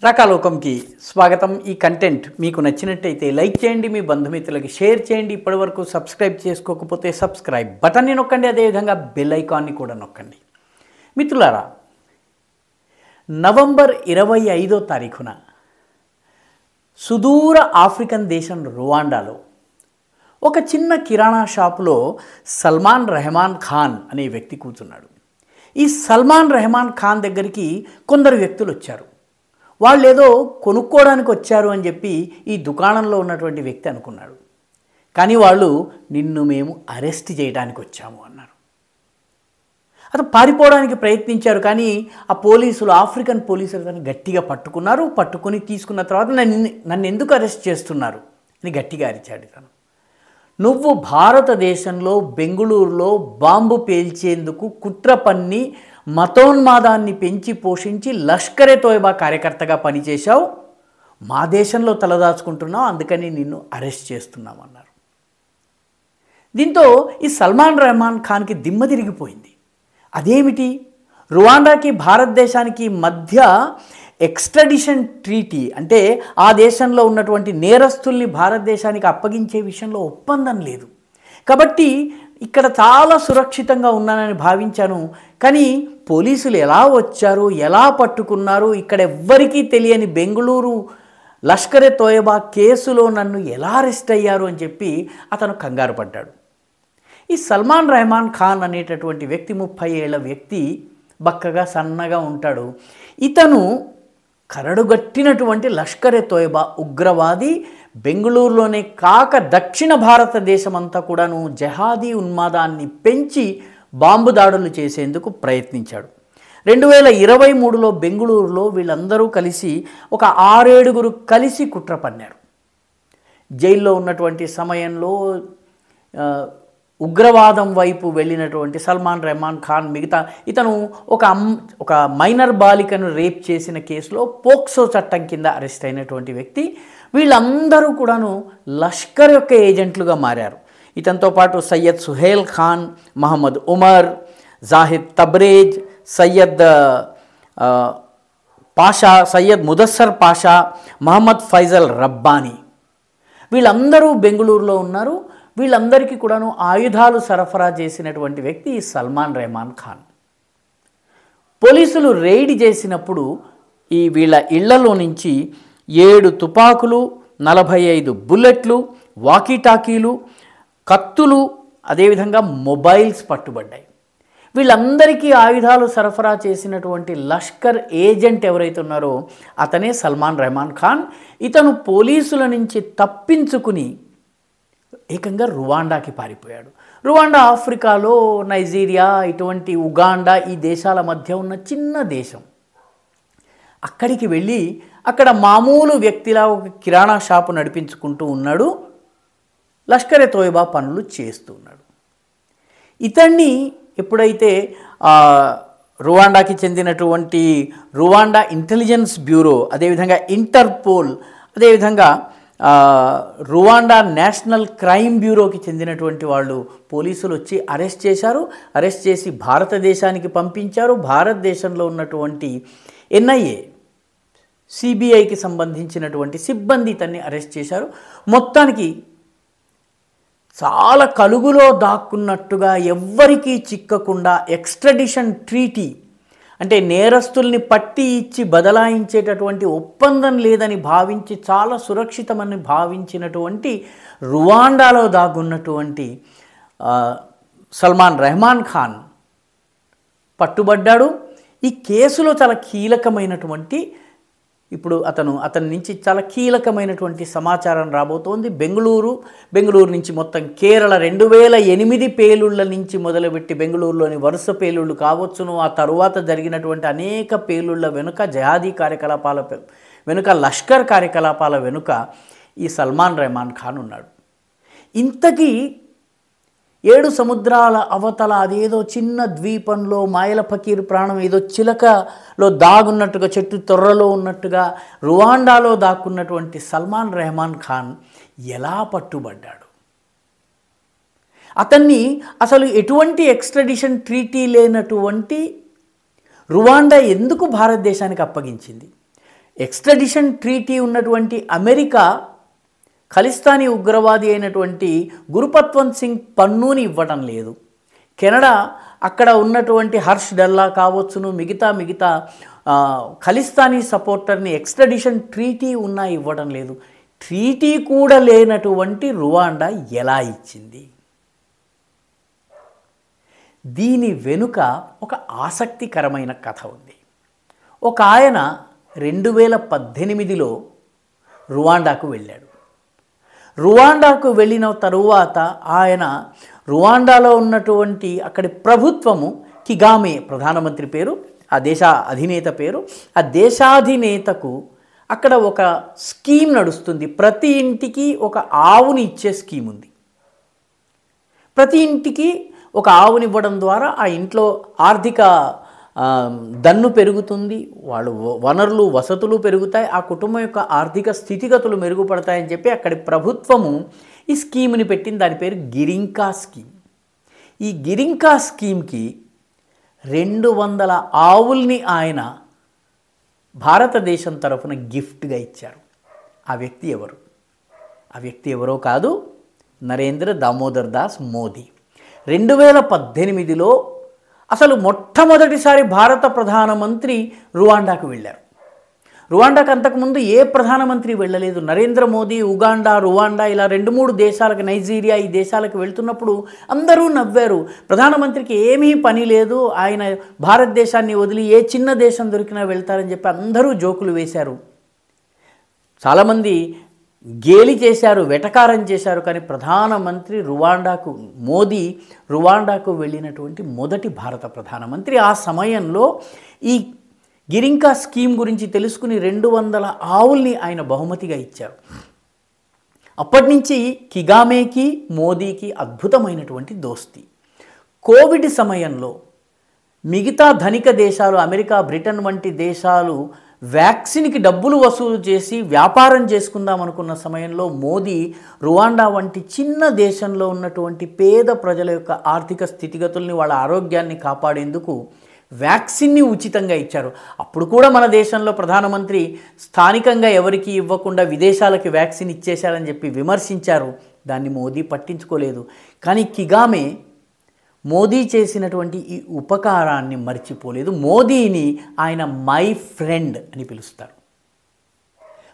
రకాలోకంకి స్వాగతం. ఈ కంటెంట్ మీకు నచ్చినట్టయితే లైక్ చేయండి, మీ బంధుమిత్రులకి షేర్ చేయండి. ఇప్పటివరకు సబ్స్క్రైబ్ చేసుకోకపోతే సబ్స్క్రైబ్ బటన్ని నొక్కండి, అదేవిధంగా బెల్ ఐకాన్ని కూడా నొక్కండి. మిత్రులారా, నవంబర్ 25వ తారీఖున సుదూర ఆఫ్రికన్ దేశం రువాండాలో ఒక చిన్న కిరాణా షాపులో సల్మాన్ రెహమాన్ ఖాన్ అనే వ్యక్తి కూర్చున్నాడు. ఈ సల్మాన్ రెహమాన్ ఖాన్ దగ్గరికి కొందరు వ్యక్తులు వచ్చారు. వాళ్ళు ఏదో కొనుక్కోవడానికి వచ్చారు అని చెప్పి ఈ దుకాణంలో ఉన్నటువంటి వ్యక్తి అనుకున్నాడు. కానీ వాళ్ళు నిన్ను మేము అరెస్ట్ చేయడానికి వచ్చాము అన్నారు. అతను పారిపోవడానికి ప్రయత్నించారు. కానీ ఆ పోలీసులు, ఆఫ్రికన్ పోలీసులు అతను గట్టిగా పట్టుకున్నారు. పట్టుకుని తీసుకున్న తర్వాత నన్ను ఎందుకు అరెస్ట్ చేస్తున్నారు అని గట్టిగా అరిచాడు. తను, నువ్వు భారతదేశంలో బెంగుళూరులో బాంబు పేల్చేందుకు కుట్ర పన్ని మతోన్మాదాన్ని పెంచి పోషించి లష్కరే తోయబా కార్యకర్తగా పనిచేశావు. మా దేశంలో తలదాచుకుంటున్నావు, అందుకని నిన్ను అరెస్ట్ చేస్తున్నామన్నారు. దీంతో ఈ సల్మాన్ రెహమాన్ ఖాన్కి దిమ్మ తిరిగిపోయింది. అదేమిటి, రువాండాకి భారతదేశానికి మధ్య ఎక్స్ట్రాడిషన్ ట్రీటీ, అంటే ఆ దేశంలో ఉన్నటువంటి నేరస్తుల్ని భారతదేశానికి అప్పగించే విషయంలో ఒప్పందం లేదు. కాబట్టి ఇక్కడ చాలా సురక్షితంగా ఉన్నానని భావించాను. కానీ పోలీసులు ఎలా వచ్చారు, ఎలా పట్టుకున్నారు, ఇక్కడ ఎవ్వరికీ తెలియని బెంగుళూరు లష్కరే తోయబా కేసులో నన్ను ఎలా అరెస్ట్ అయ్యారు అని చెప్పి అతను కంగారు పడ్డాడు. ఈ సల్మాన్ రెహమాన్ ఖాన్ అనేటటువంటి వ్యక్తి 30 ఏళ్ల వ్యక్తి, బక్కగా సన్నగా ఉంటాడు. ఇతను కరడుగట్టినటువంటి లష్కరే తోయబా ఉగ్రవాది. బెంగుళూరులోనే కాక దక్షిణ భారతదేశం అంతా కూడాను జహాదీ ఉన్మాదాన్ని పెంచి బాంబు దాడులు చేసేందుకు ప్రయత్నించాడు. 2023లో బెంగుళూరులో వీళ్ళందరూ కలిసి ఒక 6-7 కలిసి కుట్ర పన్నారు. జైల్లో ఉన్నటువంటి సమయంలో ఉగ్రవాదం వైపు వెళ్ళినటువంటి సల్మాన్ రెహమాన్ ఖాన్ ఇతను ఒక మైనర్ బాలికను రేప్ చేసిన కేసులో పోక్సో చట్టం కింద అరెస్ట్ అయినటువంటి వ్యక్తి. వీళ్ళందరూ కూడాను లష్కర్ యొక్క ఏజెంట్లుగా మారారు. ఇతనితో పాటు సయ్యద్ సుహేల్ ఖాన్, మహమ్మద్ ఉమర్, జాహిద్ తబ్రేజ్, సయ్యద్ పాషా, సయ్యద్ ముదస్సర్ పాషా, మహమ్మద్ ఫైజల్ రబ్బానీ, వీళ్ళందరూ బెంగుళూరులో ఉన్నారు. వీళ్ళందరికీ కూడాను ఆయుధాలు సరఫరా చేసినటువంటి వ్యక్తి ఈ సల్మాన్ రెహమాన్ ఖాన్. పోలీసులు రైడ్ చేసినప్పుడు వీళ్ళ ఇళ్లలో నుంచి 7 తుపాకులు, 45 బుల్లెట్లు, వాకీటాకీలు, కత్తులు, అదేవిధంగా మొబైల్స్ పట్టుబడ్డాయి. వీళ్ళందరికీ ఆయుధాలు సరఫరా చేసినటువంటి లష్కర్ ఏజెంట్ ఎవరైతే ఉన్నారో అతనే సల్మాన్ రెహమాన్ ఖాన్. ఇతను పోలీసుల నుంచి తప్పించుకుని ఏకంగా రువాండాకి పారిపోయాడు. రువాండా ఆఫ్రికాలో నైజీరియా, ఇటువంటి ఉగాండా, ఈ దేశాల మధ్య ఉన్న చిన్న దేశం. అక్కడికి వెళ్ళి అక్కడ మామూలు వ్యక్తిలా ఒక కిరాణా షాపు నడిపించుకుంటూ ఉన్నాడు. లష్కరే తోయబా పనులు చేస్తూ ఉన్నాడు. ఇతన్ని ఎప్పుడైతే రువాండాకి చెందినటువంటి రువాండా ఇంటెలిజెన్స్ బ్యూరో, అదేవిధంగా ఇంటర్పోల్, అదేవిధంగా రువాండా నేషనల్ క్రైమ్ బ్యూరోకి చెందినటువంటి వాళ్ళు పోలీసులు వచ్చి అరెస్ట్ చేశారు. అరెస్ట్ చేసి భారతదేశానికి పంపించారు. భారతదేశంలో ఉన్నటువంటి NIA, CBIకి సంబంధించినటువంటి సిబ్బంది ఇతన్ని అరెస్ట్ చేశారు. మొత్తానికి చాలా కలుగులో దాక్కున్నట్టుగా ఎవ్వరికీ చిక్కకుండా ఎక్స్ట్రాడిషన్ ట్రీటీ, అంటే నేరస్తుల్ని పట్టి ఇచ్చి బదలాయించేటటువంటి ఒప్పందం లేదని భావించి చాలా సురక్షితమని భావించినటువంటి రువాండాలో దాగున్నటువంటి సల్మాన్ రెహమాన్ ఖాన్ పట్టుబడ్డాడు. ఈ కేసులో చాలా కీలకమైనటువంటి, ఇప్పుడు అతని నుంచి చాలా కీలకమైనటువంటి సమాచారం రాబోతోంది. బెంగుళూరు నుంచి మొత్తం కేరళ 2008 పేలుళ్ల నుంచి మొదలుపెట్టి బెంగుళూరులోని వరుస పేలుళ్ళు కావచ్చును, ఆ తరువాత జరిగినటువంటి అనేక పేలుళ్ల వెనుక, జహాదీ కార్యకలాపాల వెనుక, లష్కర్ కార్యకలాపాల వెనుక ఈ సల్మాన్ రెహమాన్ ఖాన్ ఉన్నాడు. ఇంతకీ 7 సముద్రాల అవతల అదేదో చిన్న ద్వీపంలో మాయల ఫకీర్ ప్రాణం ఏదో చిలకలో దాగున్నట్టుగా, చెట్టు తొర్రలో ఉన్నట్టుగా రువాండాలో దాక్కున్నటువంటి సల్మాన్ రెహమాన్ ఖాన్ ఎలా పట్టుబడ్డాడు? అతన్ని అసలు ఎటువంటి ఎక్స్ట్రాడిషన్ ట్రీటీ లేనటువంటి రువాండా ఎందుకు భారతదేశానికి అప్పగించింది? ఎక్స్ట్రడిషన్ ట్రీటీ ఉన్నటువంటి అమెరికా ఖలిస్తానీ ఉగ్రవాది అయినటువంటి గురుపత్వంత్ సింగ్ పన్నూని ఇవ్వడం లేదు. కెనడా అక్కడ ఉన్నటువంటి హర్ష్ డల్లా కావచ్చును, మిగతా ఖలిస్తానీ సపోర్టర్ని ఎక్స్ట్రడిషన్ ట్రీటీ ఉన్నా ఇవ్వడం లేదు. ట్రీటీ కూడా లేనటువంటి రువాండా ఎలా ఇచ్చింది? దీని వెనుక ఒక ఆసక్తికరమైన కథ ఉంది. ఒక ఆయన 2018లో రువాండాకు వెళ్ళాడు. రువాండాకు వెళ్ళిన తరువాత ఆయన రువాండాలో ఉన్నటువంటి అక్కడి ప్రభుత్వము, కిగామే ప్రధానమంత్రి పేరు, ఆ దేశ అధినేత పేరు, ఆ దేశాధినేతకు అక్కడ ఒక స్కీమ్ నడుస్తుంది. ప్రతి ఇంటికి ఒక ఆవుని ఇచ్చే స్కీమ్ ఉంది. ప్రతి ఇంటికి ఒక ఆవుని ఇవ్వడం ద్వారా ఆ ఇంట్లో ఆర్థిక దన్ను పెరుగుతుంది, వాళ్ళు వనరులు వసతులు పెరుగుతాయి, ఆ కుటుంబం యొక్క ఆర్థిక స్థితిగతులు మెరుగుపడతాయని చెప్పి అక్కడి ప్రభుత్వము ఈ స్కీమ్ని పెట్టింది. దాని పేరు గిరింకా స్కీమ్. ఈ గిరింకా స్కీమ్కి 200 ఆవుల్ని ఆయన భారతదేశం తరఫున గిఫ్ట్గా ఇచ్చారు. ఆ వ్యక్తి ఎవరు? ఆ వ్యక్తి ఎవరో కాదు, నరేంద్ర దామోదర్ దాస్ మోదీ. 2018లో అసలు మొట్టమొదటిసారి భారత ప్రధానమంత్రి రువాండాకు వెళ్ళారు. రువాండాకు అంతకుముందు ఏ ప్రధానమంత్రి వెళ్ళలేదు. నరేంద్ర మోదీ ఉగాండా, రువాండా ఇలా 2-3 దేశాలకు, నైజీరియా ఈ దేశాలకు వెళ్తున్నప్పుడు అందరూ నవ్వారు. ప్రధానమంత్రికి ఏమీ పని లేదు, ఆయన భారతదేశాన్ని వదిలి ఏ చిన్న దేశం దొరికినా వెళ్తారని చెప్పి అందరూ జోకులు వేశారు. చాలామంది గేలి చేశారు, వెటకారం చేశారు. కానీ ప్రధానమంత్రి మోదీ రువాండాకు వెళ్ళినటువంటి మొదటి భారత ప్రధానమంత్రి. ఆ సమయంలో ఈ గిరింకా స్కీమ్ గురించి తెలుసుకుని 200 ఆవుల్ని ఆయన బహుమతిగా ఇచ్చారు. అప్పటి నుంచి కిగామేకి మోదీకి అద్భుతమైనటువంటి దోస్తీ. కోవిడ్ సమయంలో మిగతా ధనిక దేశాలు, అమెరికా, బ్రిటన్ వంటి దేశాలు వ్యాక్సిన్కి డబ్బులు వసూలు చేసి వ్యాపారం చేసుకుందాం అనుకున్న సమయంలో మోదీ రువాండా వంటి చిన్న దేశంలో ఉన్నటువంటి పేద ప్రజల యొక్క ఆర్థిక స్థితిగతుల్ని, వాళ్ళ ఆరోగ్యాన్ని కాపాడేందుకు వ్యాక్సిన్ని ఉచితంగా ఇచ్చారు. అప్పుడు కూడా మన దేశంలో ప్రధానమంత్రి స్థానికంగా ఎవరికి ఇవ్వకుండా విదేశాలకి వ్యాక్సిన్ ఇచ్చేశారని చెప్పి విమర్శించారు. దాన్ని మోదీ పట్టించుకోలేదు. కానీ కిగామే మోదీ చేసినటువంటి ఈ ఉపకారాన్ని మర్చిపోలేదు. మోదీని ఆయన మై ఫ్రెండ్ అని పిలుస్తారు.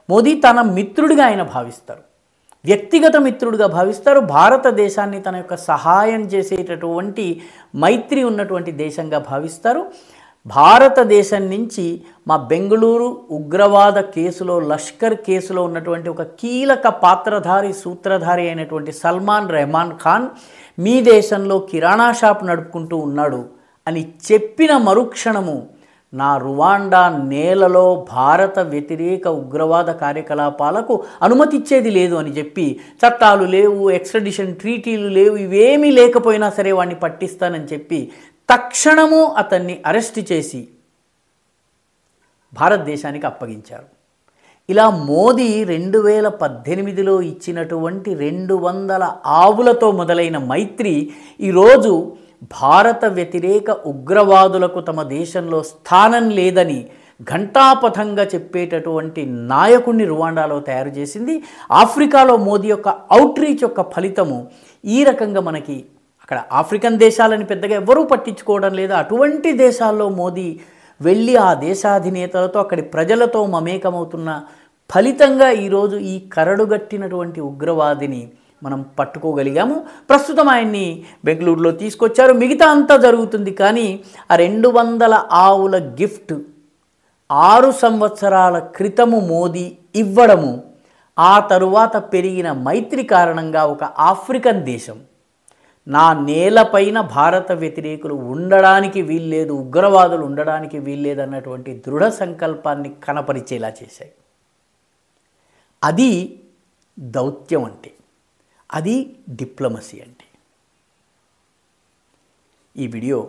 మోదీ తన మిత్రుడిగా ఆయన భావిస్తారు, వ్యక్తిగత మిత్రుడిగా భావిస్తారు. భారతదేశాన్ని తన యొక్క సహాయం చేసేటటువంటి మైత్రి ఉన్నటువంటి దేశంగా భావిస్తారు. భారతదేశం నుంచి మా బెంగళూరు ఉగ్రవాద కేసులో, లష్కర్ కేసులో ఉన్నటువంటి ఒక కీలక పాత్రధారి, సూత్రధారి అయినటువంటి సల్మాన్ రెహమాన్ ఖాన్ మీ దేశంలో కిరాణా షాప్ నడుపుకుంటూ ఉన్నాడు అని చెప్పిన మరుక్షణము నా రువాండా నేలలో భారత వ్యతిరేక ఉగ్రవాద కార్యకలాపాలకు అనుమతిచ్చేది లేదు అని చెప్పి, చట్టాలు లేవు, ఎక్స్ట్రడిషన్ ట్రీటీలు లేవు, ఇవేమీ లేకపోయినా సరే వాడిని పట్టిస్తానని చెప్పి తక్షణము అతన్ని అరెస్ట్ చేసి భారతదేశానికి అప్పగించారు. ఇలా మోదీ 2018లో ఇచ్చినటువంటి 200 ఆవులతో మొదలైన మైత్రి ఈరోజు భారత వ్యతిరేక ఉగ్రవాదులకు తమ దేశంలో స్థానం లేదని ఘంటాపథంగా చెప్పేటటువంటి నాయకుడిని రువాండాలో తయారు చేసింది. ఆఫ్రికాలో మోదీ యొక్క అవుట్రీచ్ యొక్క ఫలితము ఈ రకంగా మనకి అక్కడ ఆఫ్రికన్ దేశాలని పెద్దగా ఎవరూ పట్టించుకోవడం లేదు. అటువంటి దేశాల్లో మోదీ వెళ్ళి ఆ దేశాధినేతలతో, అక్కడి ప్రజలతో మమేకమవుతున్న ఫలితంగా ఈరోజు ఈ కరడుగట్టినటువంటి ఉగ్రవాదిని మనం పట్టుకోగలిగాము. ప్రస్తుతం ఆయన్ని బెంగళూరులో తీసుకొచ్చారు. మిగతా అంతా జరుగుతుంది. కానీ ఆ 200 ఆవుల గిఫ్ట్ 6 సంవత్సరాల క్రితము మోదీ ఇవ్వడము, ఆ తరువాత పెరిగిన మైత్రి కారణంగా ఒక ఆఫ్రికన్ దేశం నా నేలపైన భారత వ్యతిరేకులు ఉండడానికి వీల్లేదు, ఉగ్రవాదులు ఉండడానికి వీల్లేదు అన్నటువంటి దృఢ సంకల్పాన్ని కనపరిచేలా చేశాయి. అది దౌత్యం అంటే, అది డిప్లొమసీ అంటే. ఈ వీడియో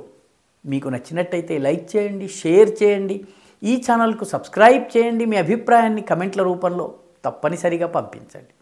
మీకు నచ్చినట్టయితే లైక్ చేయండి, షేర్ చేయండి, ఈ ఛానల్కు సబ్స్క్రైబ్ చేయండి. మీ అభిప్రాయాన్ని కమెంట్ల రూపంలో తప్పనిసరిగా పంపించండి.